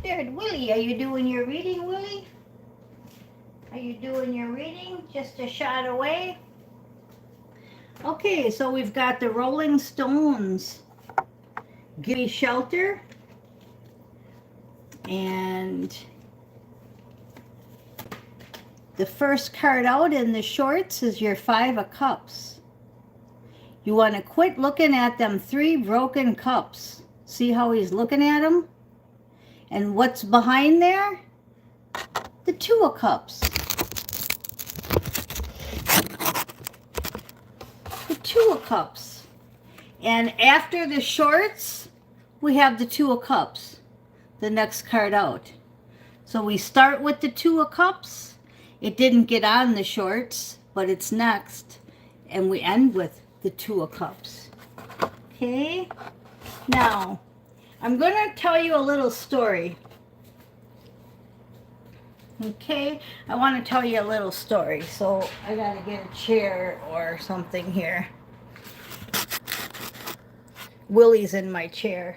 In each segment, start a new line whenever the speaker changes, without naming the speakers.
There, Willie, are you doing your reading, Willie? Are you doing your reading? Just a shot away. Okay, so we've got the Rolling Stones, Give Me Shelter, and the first card out in the shorts is your Five of Cups. You want to quit looking at them three broken cups. See how he's looking at them? And what's behind there? The Two of Cups. The Two of Cups. And after the shorts, we have the Two of Cups, the next card out. So we start with the Two of Cups. It didn't get on the shorts, but it's next. And we end with the Two of Cups. Okay? Now, I'm going to tell you a little story. Okay? I want to tell you a little story. So I got to get a chair or something here. Willie's in my chair.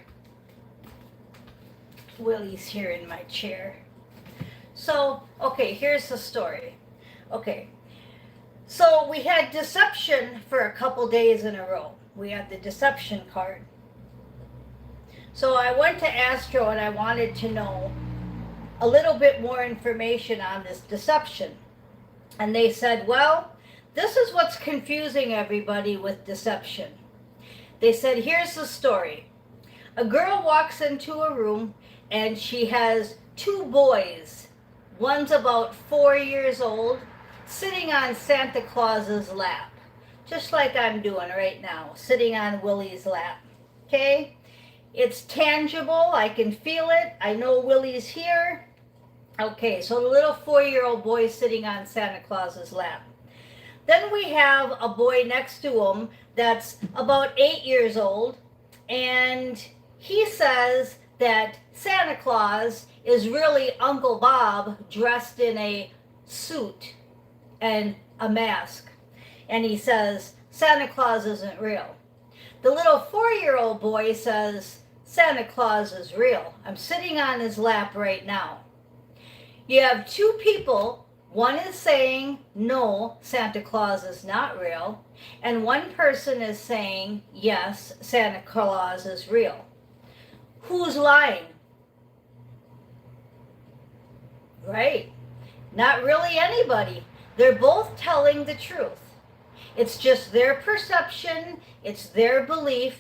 Willie's here in my chair. So, okay, here's the story. Okay. So we had deception for a couple days in a row. We had the deception card. So I went to Astro and I wanted to know a little bit more information on this deception. And they said, well, this is what's confusing everybody with deception. They said, here's the story. A girl walks into a room and she has two boys. One's about 4 years old, sitting on Santa Claus's lap. Just like I'm doing right now, sitting on Willie's lap. Okay? It's tangible. I can feel it. I know Willie's here. Okay, so the little 4-year-old boy is sitting on Santa Claus's lap. Then we have a boy next to him that's about 8 years old, and he says that Santa Claus is really Uncle Bob dressed in a suit and a mask. And he says, Santa Claus isn't real. The little 4-year-old boy says, Santa Claus is real. I'm sitting on his lap right now. You have two people. One is saying, no, Santa Claus is not real. And one person is saying, yes, Santa Claus is real. Who's lying? Right. Not really anybody. They're both telling the truth. It's just their perception. It's their belief.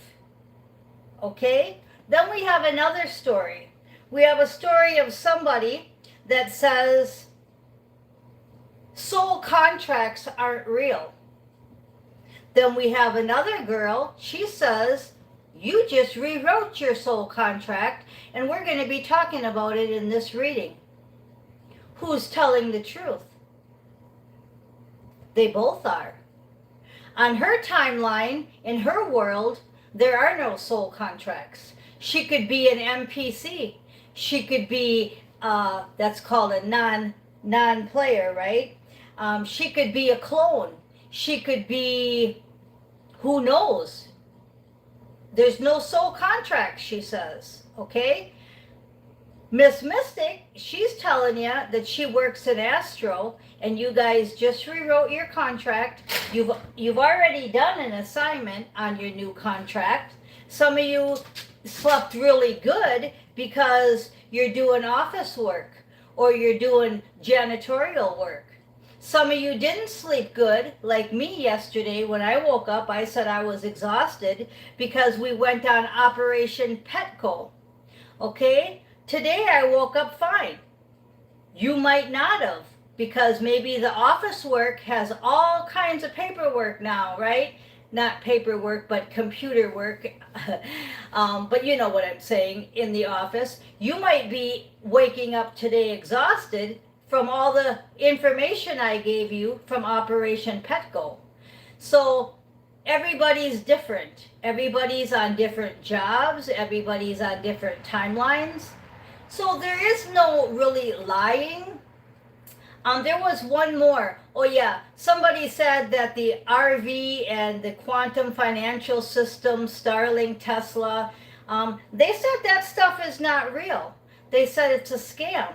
Okay? Then we have another story. We have a story of somebody that says soul contracts aren't real. Then we have another girl. She says, you just rewrote your soul contract, and we're going to be talking about it in this reading. Who's telling the truth? They both are. On her timeline, in her world, there are no soul contracts. She could be an NPC. She could be, that's called a non-player, right? She could be a clone. She could be, who knows? There's no soul contract, she says, okay? Miss Mystic, she's telling you that she works in Astro, and you guys just rewrote your contract. You've already done an assignment on your new contract. Some of you slept really good because you're doing office work or you're doing janitorial work. Some of you didn't sleep good, like me yesterday. When I woke up, I said I was exhausted because we went on Operation Petco. Okay? Today I woke up fine. You might not have, because maybe the office work has all kinds of paperwork now, right? Not paperwork, but computer work. But you know what I'm saying, in the office. You might be waking up today exhausted from all the information I gave you from Operation Petco. So everybody's different. Everybody's on different jobs. Everybody's on different timelines. So there is no really lying. There was one more. Oh yeah, somebody said that the RV and the quantum financial system, Starlink, Tesla, they said that stuff is not real. They said it's a scam.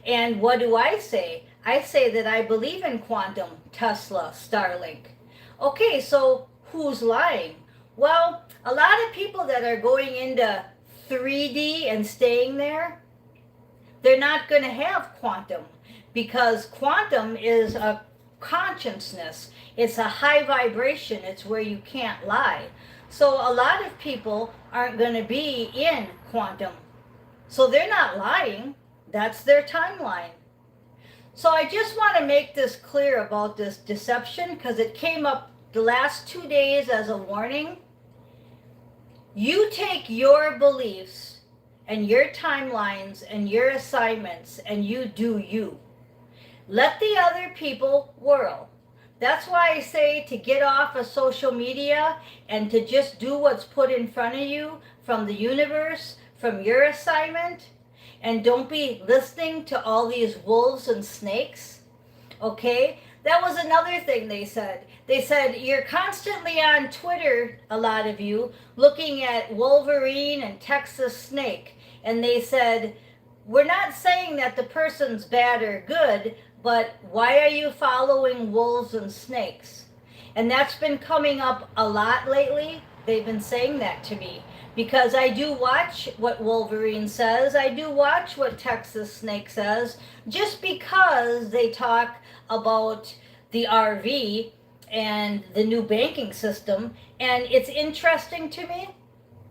And what do I say? I say that I believe in quantum, Tesla, Starlink. Okay, so who's lying? Well, a lot of people that are going into 3D and staying there, they're not going to have quantum because quantum is a consciousness. It's a high vibration. It's where you can't lie. So a lot of people aren't going to be in quantum. So they're not lying. That's their timeline. So I just want to make this clear about this deception because it came up the last 2 days as a warning. You take your beliefs and your timelines and your assignments and you do you. Let the other people whirl. That's why I say to get off of social media and to just do what's put in front of you from the universe, from your assignment, and don't be listening to all these wolves and snakes. Okay? That was another thing they said. They said you're constantly on Twitter, a lot of you, looking at Wolverine and Texas Snake. And they said, we're not saying that the person's bad or good, but why are you following wolves and snakes? And that's been coming up a lot lately. They've been saying that to me. Because I do watch what Wolverine says. I do watch what Texas Snake says. Just because they talk about the RV and the new banking system. And it's interesting to me.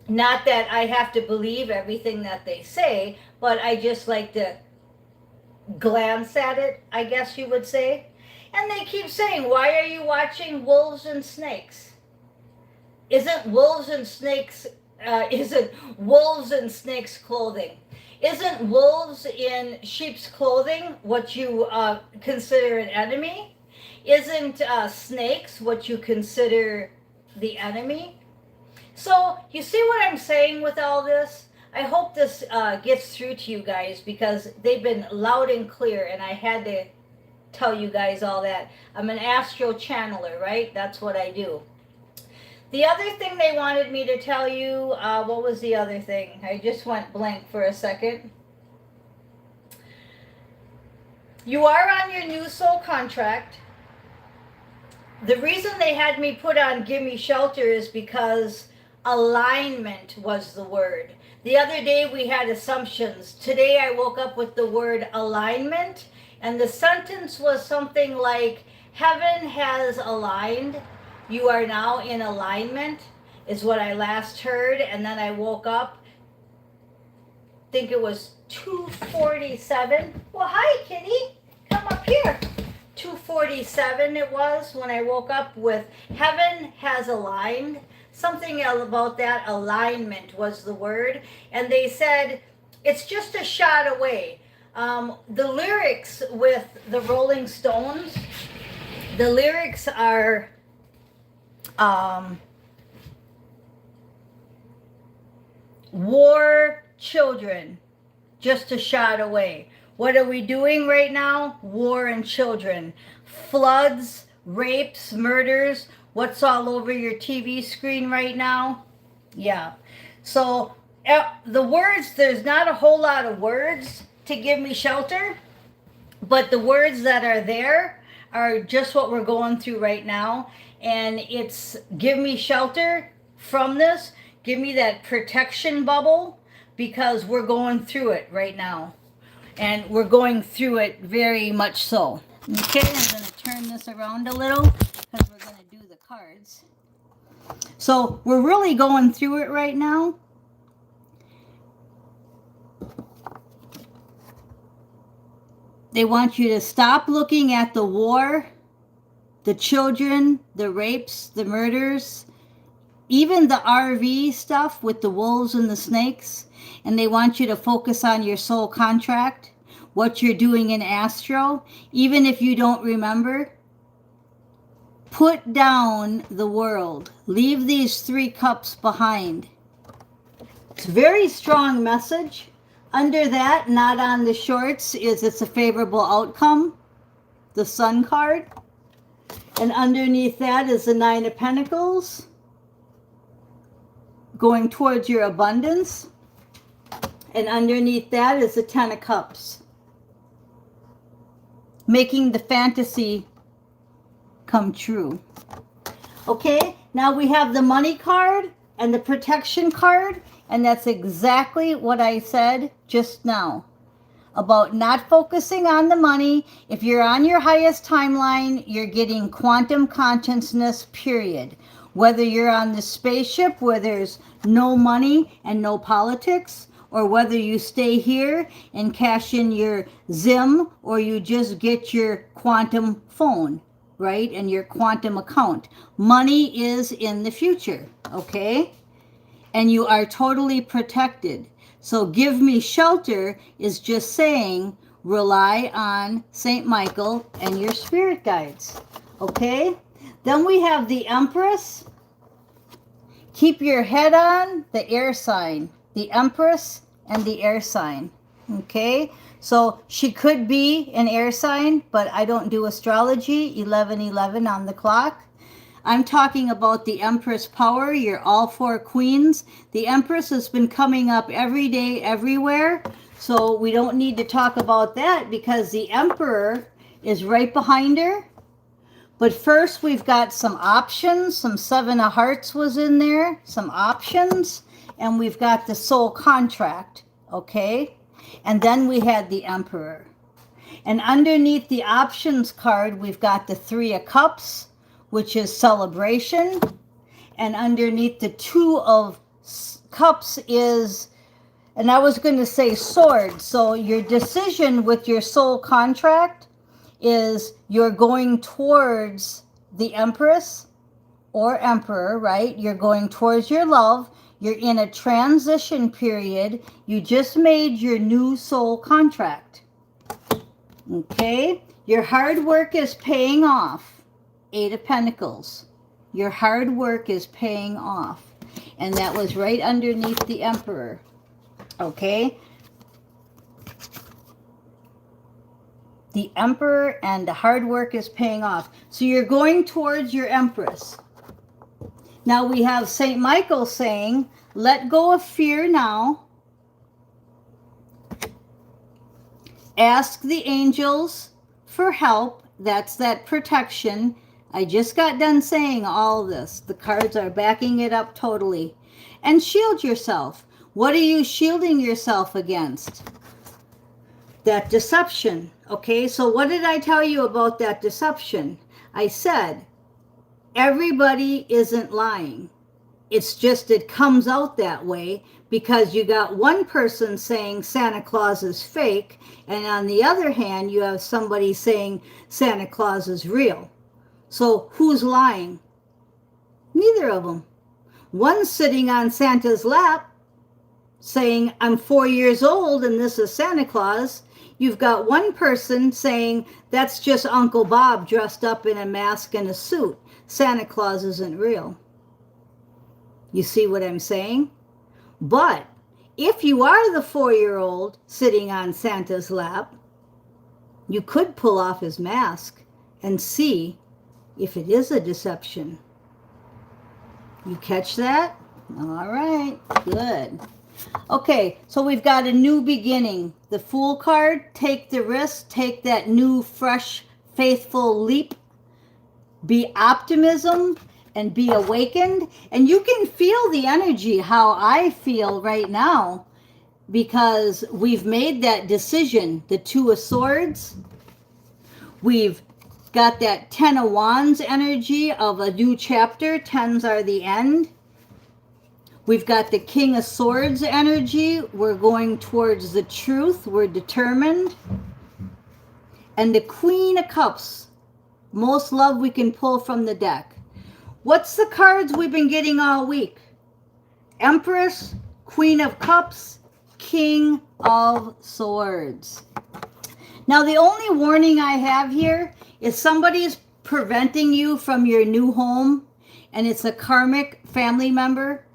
Not that I have to believe everything that they say, but I just like to glance at it, I guess you would say. And they keep saying, why are you watching wolves and snakes? Isn't wolves and snakes clothing? Isn't wolves in sheep's clothing what you consider an enemy? Isn't snakes what you consider the enemy? So you see what I'm saying with all this? I hope this gets through to you guys because they've been loud and clear and I had to tell you guys all that. I'm an astro channeler, right? That's what I do. The other thing they wanted me to tell you, what was the other thing? I just went blank for a second. You are on your new soul contract. The reason they had me put on Give Me Shelter is because alignment was the word. The other day we had assumptions. Today I woke up with the word alignment, and the sentence was something like, heaven has aligned. You are now in alignment, is what I last heard. And then I woke up, I think it was 2:47. Well, hi, kitty. Come up here. 2:47 it was when I woke up with heaven has aligned. Something about that alignment was the word. And they said, it's just a shot away. The lyrics with the Rolling Stones, the lyrics are, war, children, just a shot away. What are we doing right now? War and children. Floods, rapes, murders. What's all over your TV screen right now? Yeah. So the words, there's not a whole lot of words to give me shelter, but the words that are there are just what we're going through right now. And it's give me shelter from this. Give me that protection bubble because we're going through it right now. And we're going through it very much so. Okay, I'm going to turn this around a little because we're going to do the cards. So we're really going through it right now. They want you to stop looking at the war, the children, the rapes, the murders, even the RV stuff with the wolves and the snakes. And they want you to focus on your soul contract, what you're doing in astro, even if you don't remember. Put down the world. Leave these 3 cups behind. It's a very strong message. Under that, not on the shorts, is it's a favorable outcome, the Sun card. And underneath that is the 9 of Pentacles, going towards your abundance. And underneath that is the Ten of Cups. Making the fantasy come true. Okay, now we have the money card and the protection card, and that's exactly what I said just now about not focusing on the money. If you're on your highest timeline, you're getting quantum consciousness, period. Whether you're on the spaceship where there's no money and no politics, or whether you stay here and cash in your Zim, or you just get your quantum phone, right, and your quantum account. Money is in the future, okay? And you are totally protected. So give me shelter is just saying rely on St. Michael and your spirit guides, okay? Then we have the Empress. Keep your head on the air sign, the Empress and the air sign, okay? So she could be an air sign, but I don't do astrology, 11:11 on the clock. I'm talking about the Empress power. You're all four queens. The Empress has been coming up every day, everywhere. So we don't need to talk about that because the Emperor is right behind her. But first we've got some options. Some Seven of Hearts was in there. Some options. And we've got the soul contract. Okay? And then we had the Emperor. And underneath the options card, we've got the Three of Cups, which is celebration. And underneath the Two of Cups is, and I was going to say swords. So your decision with your soul contract is you're going towards the Empress or Emperor, right? You're going towards your love. You're in a transition period. You just made your new soul contract. Okay? Your hard work is paying off. Eight of Pentacles. Your hard work is paying off. And that was right underneath the Emperor. Okay? The Emperor and the hard work is paying off. So you're going towards your Empress. Now we have St. Michael saying, let go of fear now. Ask the angels for help. That's that protection. I just got done saying all this. The cards are backing it up totally. And shield yourself. What are you shielding yourself against? That deception. Okay, so what did I tell you about that deception? I said, everybody isn't lying. It's just it comes out that way because you got one person saying Santa Claus is fake, and on the other hand, you have somebody saying Santa Claus is real. So who's lying? Neither of them. One's sitting on Santa's lap saying, I'm 4 years old and this is Santa Claus. You've got one person saying, that's just Uncle Bob dressed up in a mask and a suit. Santa Claus isn't real. You see what I'm saying? But if you are the 4-year-old sitting on Santa's lap, you could pull off his mask and see if it is a deception. You catch that? All right, good. Okay, so we've got a new beginning. The Fool card, take the risk, take that new, fresh, faithful leap. Be optimism and be awakened. And you can feel the energy, how I feel right now, because we've made that decision. The Two of Swords. We've got that Ten of Wands energy of a new chapter. Tens are the end. We've got the King of Swords energy. We're going towards the truth. We're determined. And the Queen of Cups. Most love we can pull from the deck. What's the cards we've been getting all week? Empress, Queen of Cups, King of Swords. Now the only warning I have here is somebody's preventing you from your new home, and it's a karmic family member.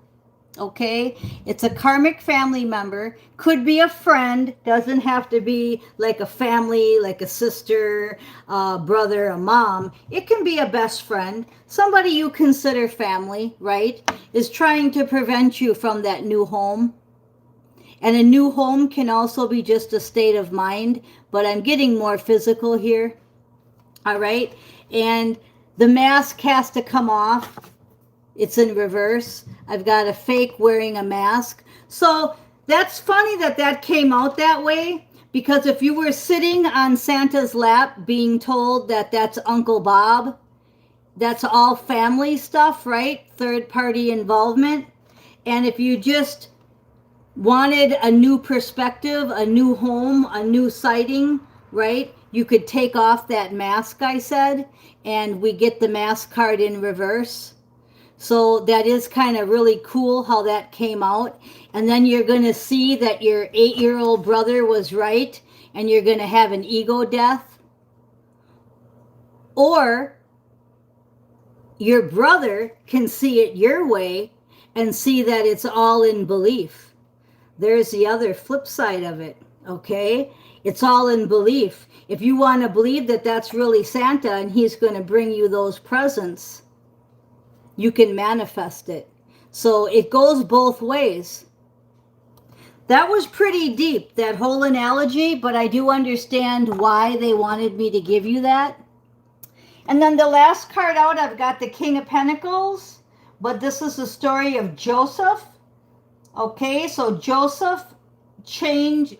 Okay, it's a karmic family member. Could be a friend, doesn't have to be like a family, like a sister, a brother, a mom. It can be a best friend, somebody you consider family, right? Is trying to prevent you from that new home. And a new home can also be just a state of mind, but I'm getting more physical here. All right. And the mask has to come off. It's in reverse. I've got a fake wearing a mask. So that's funny that that came out that way, because if you were sitting on Santa's lap being told that that's Uncle Bob, that's all family stuff, right? Third party involvement. And if you just wanted a new perspective, a new home, a new sighting, right? You could take off that mask, I said, and we get the mask card in reverse. So that is kind of really cool how that came out. And then you're going to see that your 8-year-old brother was right, and you're going to have an ego death. Or your brother can see it your way and see that it's all in belief. There's the other flip side of it, okay? It's all in belief. If you want to believe that that's really Santa and he's going to bring you those presents, you can manifest it. So it goes both ways. That was pretty deep, that whole analogy, but I do understand why they wanted me to give you that. And then the last card out, I've got the King of Pentacles, but this is the story of Joseph. Okay, so Joseph is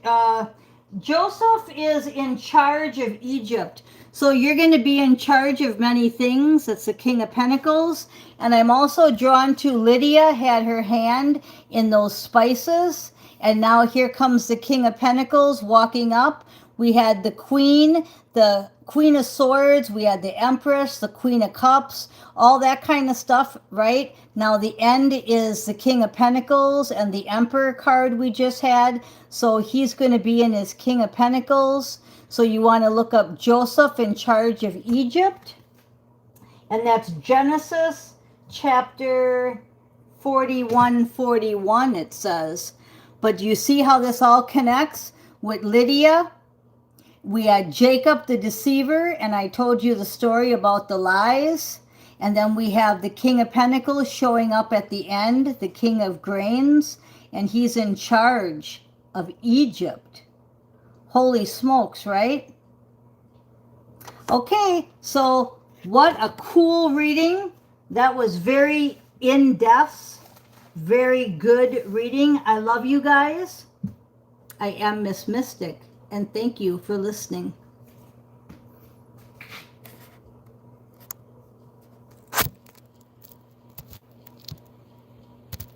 in charge of Egypt. So you're going to be in charge of many things. That's the King of Pentacles. And I'm also drawn to Lydia had her hand in those spices. And now here comes the King of Pentacles walking up. We had the Queen of Swords, we had the Empress, the Queen of Cups, all that kind of stuff, right? Now the end is the King of Pentacles and the Emperor card we just had. So he's going to be in his King of Pentacles. So you want to look up Joseph in charge of Egypt. And that's Genesis chapter 41, it says. But you see how this all connects with Lydia? We had Jacob the deceiver, and I told you the story about the lies. And then we have the King of Pentacles showing up at the end, the King of Grains, and he's in charge of Egypt. Holy smokes, right? Okay, so what a cool reading. That was very in-depth, very good reading. I love you guys. I am Miss Mystic, and thank you for listening.